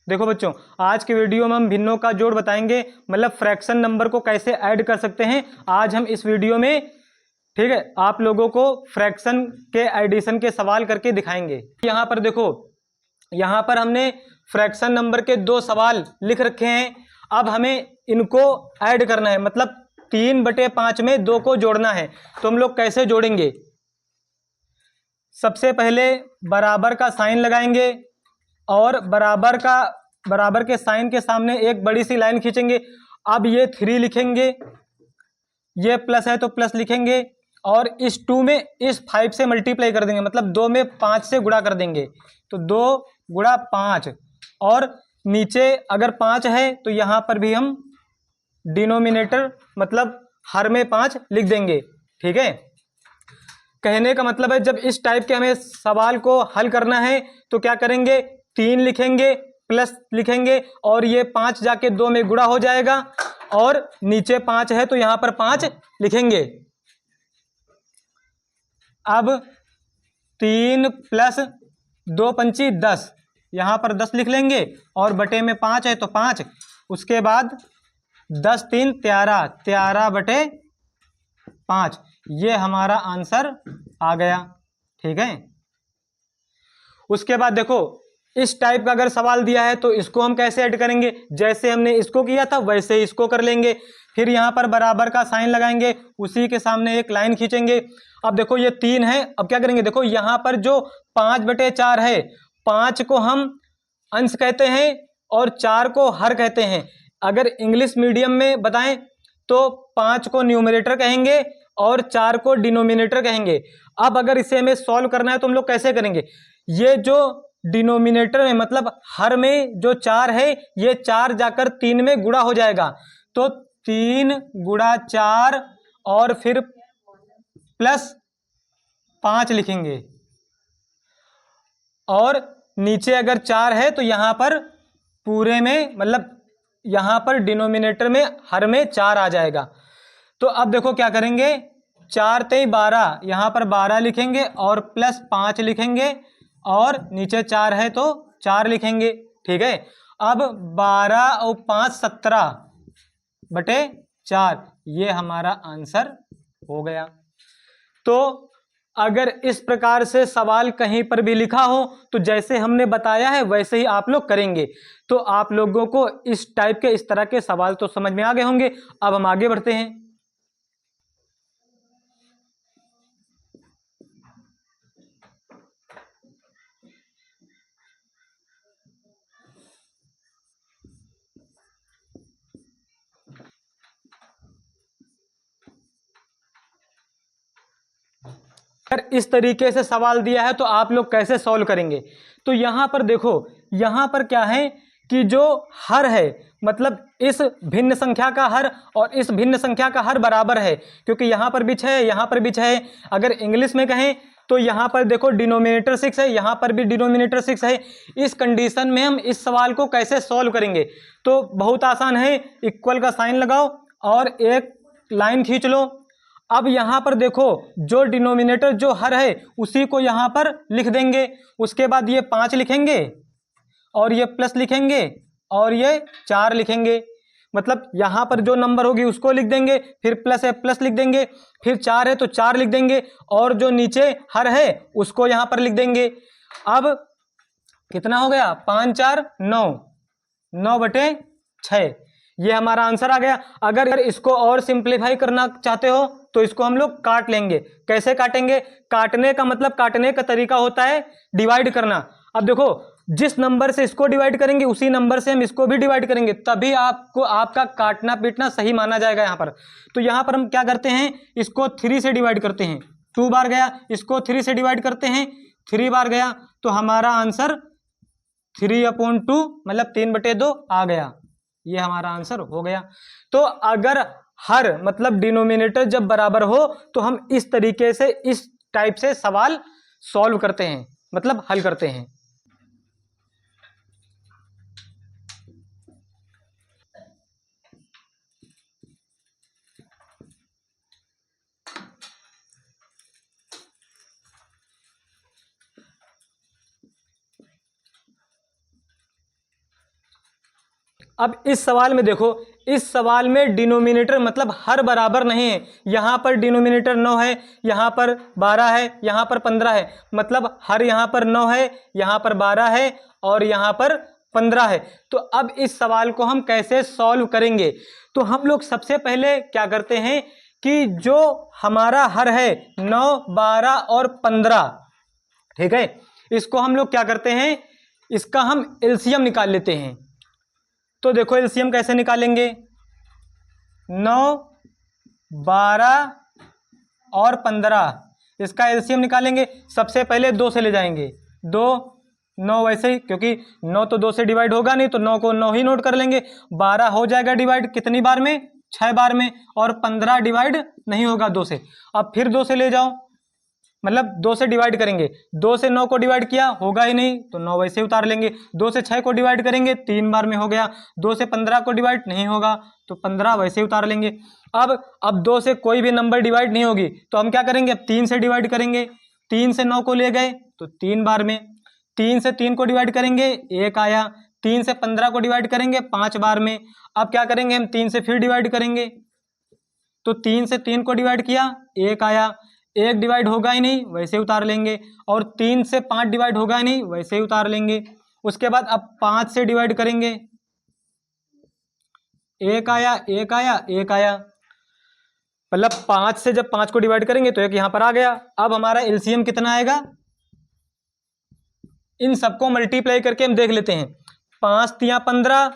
देखो बच्चों, आज की वीडियो में हम भिन्नों का जोड़ बताएंगे, मतलब फ्रैक्शन नंबर को कैसे ऐड कर सकते हैं आज हम इस वीडियो में। ठीक है, आप लोगों को फ्रैक्शन के एडिशन के सवाल करके दिखाएंगे। यहाँ पर देखो, यहाँ पर हमने फ्रैक्शन नंबर के 2 सवाल लिख रखे हैं। अब हमें इनको ऐड करना है, मतलब 3/5 में 2 को जोड़ना है। तो हम लोग कैसे जोड़ेंगे? सबसे पहले बराबर का साइन लगाएंगे और बराबर के साइन के सामने एक बड़ी सी लाइन खींचेंगे। अब ये 3 लिखेंगे, ये प्लस है तो प्लस लिखेंगे, और इस 2 में इस 5 से मल्टीप्लाई कर देंगे, मतलब 2 में 5 से गुणा कर देंगे। तो 2 गुणा 5, और नीचे अगर 5 है तो यहाँ पर भी हम डिनोमिनेटर मतलब हर में 5 लिख देंगे। ठीक है, कहने का मतलब है जब इस टाइप के हमें सवाल को हल करना है तो क्या करेंगे, 3 लिखेंगे, प्लस लिखेंगे, और ये 5 जाके 2 में गुणा हो जाएगा, और नीचे 5 है तो यहाँ पर 5 लिखेंगे। अब 3 प्लस 2 पंची 10, यहाँ पर 10 लिख लेंगे, और बटे में 5 है तो 5। उसके बाद 10 3 13, 13/5, ये हमारा आंसर आ गया। ठीक है, उसके बाद देखो, इस टाइप का अगर सवाल दिया है तो इसको हम कैसे ऐड करेंगे? जैसे हमने इसको किया था वैसे ही इसको कर लेंगे। फिर यहाँ पर बराबर का साइन लगाएंगे, उसी के सामने एक लाइन खींचेंगे। अब देखो ये 3 है, अब क्या करेंगे, देखो यहाँ पर जो 5/4 है, 5 को हम अंश कहते हैं और 4 को हर कहते हैं। अगर इंग्लिश मीडियम में बताएं तो 5 को न्यूमरेटर कहेंगे और 4 को डिनोमिनेटर कहेंगे। अब अगर इसे हमें सॉल्व करना है तो हम लोग कैसे करेंगे? ये जो डिनोमिनेटर में मतलब हर में जो 4 है, ये 4 जाकर 3 में गुणा हो जाएगा, तो 3 गुणा 4 और फिर प्लस 5 लिखेंगे, और नीचे अगर 4 है तो यहाँ पर पूरे में मतलब यहाँ पर डिनोमिनेटर में हर में 4 आ जाएगा। तो अब देखो क्या करेंगे, 4 3 12, यहाँ पर 12 लिखेंगे और प्लस 5 लिखेंगे, और नीचे 4 है तो 4 लिखेंगे। ठीक है, अब 12 और 5 17/4, ये हमारा आंसर हो गया। तो अगर इस प्रकार से सवाल कहीं पर भी लिखा हो तो जैसे हमने बताया है वैसे ही आप लोग करेंगे। तो आप लोगों को इस टाइप के इस तरह के सवाल तो समझ में आ गए होंगे। अब हम आगे बढ़ते हैं। अगर इस तरीके से सवाल दिया है तो आप लोग कैसे सॉल्व करेंगे? तो यहां पर देखो, यहां पर क्या है कि जो हर है, मतलब इस भिन्न संख्या का हर और इस भिन्न संख्या का हर बराबर है, क्योंकि यहां पर भी 6 है, यहां पर भी 6 है। अगर इंग्लिश में कहें तो यहां पर देखो डिनोमिनेटर 6 है, यहां पर भी डिनोमिनेटर 6 है। इस कंडीशन में हम इस सवाल को कैसे सॉल्व करेंगे? तो बहुत आसान है, इक्वल का साइन लगाओ और एक लाइन खींच लो। अब यहाँ पर देखो, जो डिनोमिनेटर जो हर है उसी को यहाँ पर लिख देंगे। उसके बाद ये 5 लिखेंगे और ये प्लस लिखेंगे और ये 4 लिखेंगे, मतलब यहाँ पर जो नंबर होगी उसको लिख देंगे, फिर प्लस है प्लस लिख देंगे, फिर 4 है तो 4 लिख देंगे, और जो नीचे हर है उसको यहाँ पर लिख देंगे। अब कितना हो गया, 5 4 9, 9/6, ये हमारा आंसर आ गया। अगर इसको और सिंप्लीफाई करना चाहते हो तो इसको हम लोग काट लेंगे। कैसे काटेंगे? काटने का मतलब, काटने का तरीका होता है डिवाइड करना। अब देखो, जिस नंबर से इसको डिवाइड करेंगे उसी नंबर से हम इसको भी डिवाइड करेंगे, तभी आपको आपका काटना पीटना सही माना जाएगा यहाँ पर। तो यहाँ पर हम क्या करते हैं, इसको 3 से डिवाइड करते हैं, 2 बार गया, इसको 3 से डिवाइड करते हैं, 3 बार गया, तो हमारा आंसर 3/2 मतलब 3/2 आ गया। ये हमारा आंसर हो गया। तो अगर हर मतलब डिनोमिनेटर जब बराबर हो तो हम इस तरीके से इस टाइप से सवाल सॉल्व करते हैं, मतलब हल करते हैं। अब इस सवाल में देखो, इस सवाल में डिनोमिनेटर मतलब हर बराबर नहीं है। यहाँ पर डिनोमिनेटर 9 है, यहाँ पर 12 है, यहाँ पर 15 है, मतलब हर यहाँ पर 9 है, यहाँ पर 12 है और यहाँ पर 15 है। तो अब इस सवाल को हम कैसे सॉल्व करेंगे? तो हम लोग सबसे पहले क्या करते हैं कि जो हमारा हर है 9, 12 और 15, ठीक है, इसको हम लोग क्या करते हैं, इसका हम एलसीएम निकाल लेते हैं। तो देखो एलसीएम कैसे निकालेंगे, 9, 12 और 15, इसका एलसीएम निकालेंगे। सबसे पहले 2 से ले जाएंगे, 2, 9 वैसे ही, क्योंकि 9 तो 2 से डिवाइड होगा नहीं, तो 9 को 9 ही नोट कर लेंगे। 12 हो जाएगा डिवाइड कितनी बार में, 6 बार में, और 15 डिवाइड नहीं होगा 2 से। अब फिर 2 से ले जाओ, मतलब 2 से डिवाइड करेंगे, 2 से 9 को डिवाइड किया होगा ही नहीं, तो 9 वैसे उतार लेंगे। 2 से 6 को डिवाइड करेंगे 3 बार में हो गया। 2 से 15 को डिवाइड नहीं होगा, तो 15 वैसे उतार लेंगे। अब 2 से कोई भी नंबर डिवाइड नहीं होगी, तो हम क्या करेंगे, अब 3 से डिवाइड करेंगे। 3 से 9 को ले गए तो 3 बार में। 3 से 3 को डिवाइड करेंगे 1 आया। 3 से 15 को डिवाइड करेंगे 5 बार में। अब क्या करेंगे, हम 3 से फिर डिवाइड करेंगे, तो 3 से 3 को डिवाइड किया 1 आया। 1 डिवाइड होगा ही नहीं, वैसे उतार लेंगे। और 3 से 5 डिवाइड होगा ही नहीं, वैसे ही उतार लेंगे। उसके बाद अब 5 से डिवाइड करेंगे, 1 आया, 1 आया, 1 आया, मतलब 5 से जब 5 को डिवाइड करेंगे तो 1 यहाँ पर आ गया। अब हमारा एलसीएम कितना आएगा, इन सबको मल्टीप्लाई करके हम देख लेते हैं। 5 तिया 15,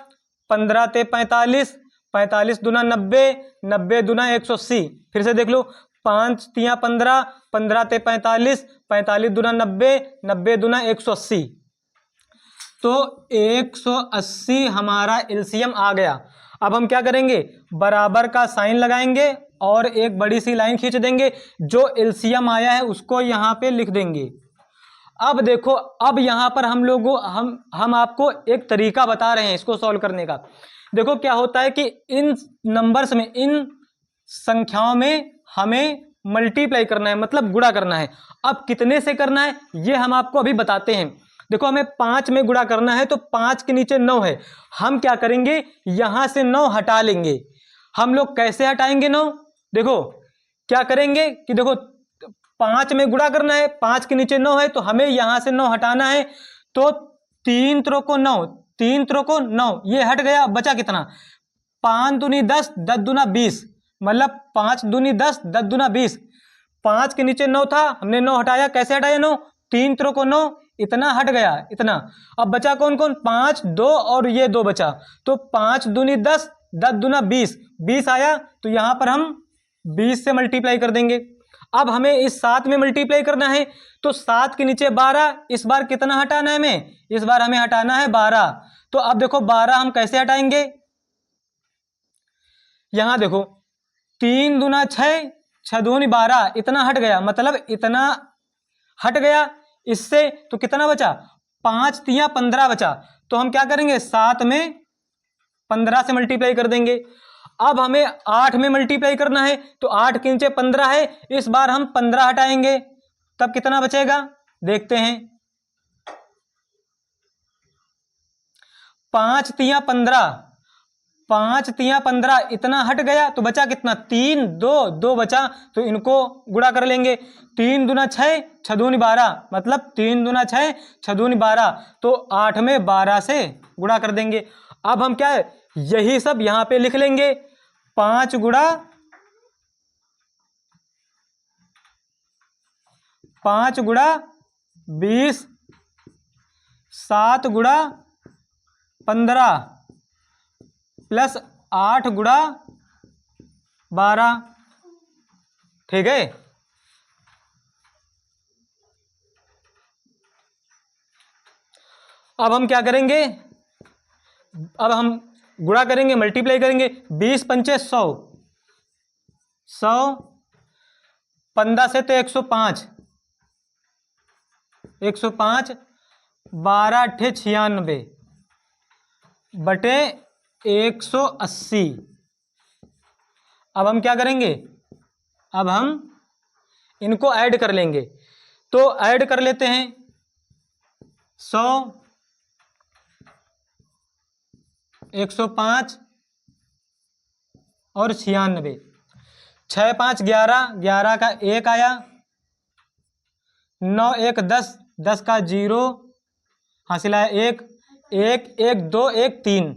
15 ते 45, 45 दूना 90, 90 दूना 180। फिर से देख लो, 5 तिया 15, 15 ते 45, 45 दूना 90, 90 दूना 180, तो 180 हमारा एलसीएम आ गया। अब हम क्या करेंगे, बराबर का साइन लगाएंगे और एक बड़ी सी लाइन खींच देंगे। जो एलसीएम आया है उसको यहाँ पे लिख देंगे। अब देखो, अब यहाँ पर हम आपको एक तरीका बता रहे हैं इसको सॉल्व करने का। देखो क्या होता है कि इन नंबर्स में, इन संख्याओं में हमें मल्टीप्लाई करना है, मतलब गुणा करना है। अब कितने से करना है ये हम आपको अभी बताते हैं। देखो हमें 5 में गुणा करना है, तो 5 के नीचे 9 है, हम क्या करेंगे, यहां से 9 हटा लेंगे। हम लोग कैसे हटाएंगे 9, देखो क्या करेंगे कि देखो 5 में गुणा करना है, 5 के नीचे 9 है, तो हमें यहां से 9 हटाना है। तो 3 त्रों को 9, 3 त्रों को 9, ये हट गया, बचा कितना, 5 दूनी 10, 10 दूना 20, मतलब 5 दूनी 10, 10 दूना 20। 5 के नीचे 9 था, हमने 9 हटाया, कैसे हटाया 9, 3 त्रों को 9, इतना हट गया, इतना। अब बचा कौन कौन, 5, 2 और ये 2 बचा, तो 5 दूनी 10, 10 दूना 20, 20 आया, तो यहां पर हम 20 से मल्टीप्लाई कर देंगे। अब हमें इस 7 में मल्टीप्लाई करना है, तो 7 के नीचे 12, इस बार कितना हटाना है हमें, इस बार हमें हटाना है 12। तो अब देखो 12 हम कैसे हटाएंगे, यहां देखो 3 दूना 6, 6 दूनी 12, इतना हट गया, मतलब इतना हट गया इससे, तो कितना बचा, 5 तिया 15 बचा। तो हम क्या करेंगे, 7 में 15 से मल्टीप्लाई कर देंगे। अब हमें 8 में मल्टीप्लाई करना है, तो 8 के नीचे 15 है, इस बार हम 15 हटाएंगे, तब कितना बचेगा, देखते हैं। 5 तिया 15, 5 तिया 15, इतना हट गया, तो बचा कितना, 3, 2, 2 बचा, तो इनको गुणा कर लेंगे। 3 दूना 6, 6 दूनी 12, मतलब 3 दूना 6, 6 दूनी 12, तो 8 में 12 से गुणा कर देंगे। अब हम क्या है, यही सब यहां पे लिख लेंगे, 5 गुणा 5 गुणा 20, 7 गुणा 15 प्लस 8 गुणा 12, ठीक है। अब हम क्या करेंगे, अब हम गुणा करेंगे, मल्टीप्लाई करेंगे, 20 पंचे 100, 100, 15 से तो 105, 105, 12 अट्ठे 96 बटे 180। अब हम क्या करेंगे, अब हम इनको ऐड कर लेंगे, तो ऐड कर लेते हैं। 100 105 और 96। 6 5 11, 11 का 1 आया, 9 1 10, 10 का 0 हासिल आया 1, 1 1 2 1 3,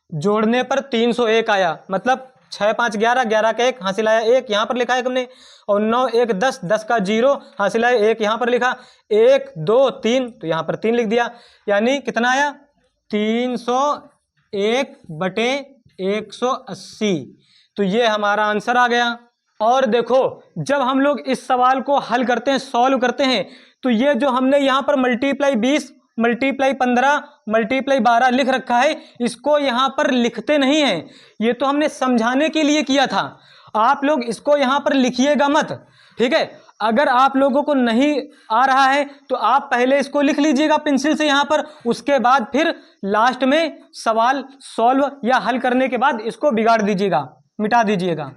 जोड़ने पर 301 आया। मतलब 6 5 11, 11 का 1 हासिल आया 1, यहाँ पर लिखा है हमने, और 9 1 10, 10 का 0 हासिल आया 1, यहाँ पर लिखा 1 2 3, तो यहाँ पर 3 लिख दिया। यानी कितना आया? 301/180। तो ये हमारा आंसर आ गया। और देखो, जब हम लोग इस सवाल को हल करते हैं, सॉल्व करते हैं, तो ये जो हमने यहाँ पर मल्टीप्लाई 20, मल्टीप्लाई 15, मल्टीप्लाई 12 लिख रखा है, इसको यहाँ पर लिखते नहीं हैं। ये तो हमने समझाने के लिए किया था। आप लोग इसको यहाँ पर लिखिएगा मत, ठीक है। अगर आप लोगों को नहीं आ रहा है तो आप पहले इसको लिख लीजिएगा पेंसिल से यहाँ पर, उसके बाद फिर लास्ट में सवाल सॉल्व या हल करने के बाद इसको बिगाड़ दीजिएगा, मिटा दीजिएगा।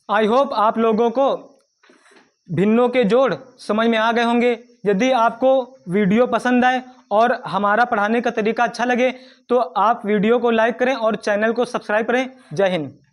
आई होप आप लोगों को भिन्नों के जोड़ समझ में आ गए होंगे। यदि आपको वीडियो पसंद आए और हमारा पढ़ाने का तरीका अच्छा लगे तो आप वीडियो को लाइक करें और चैनल को सब्सक्राइब करें। जय हिंद।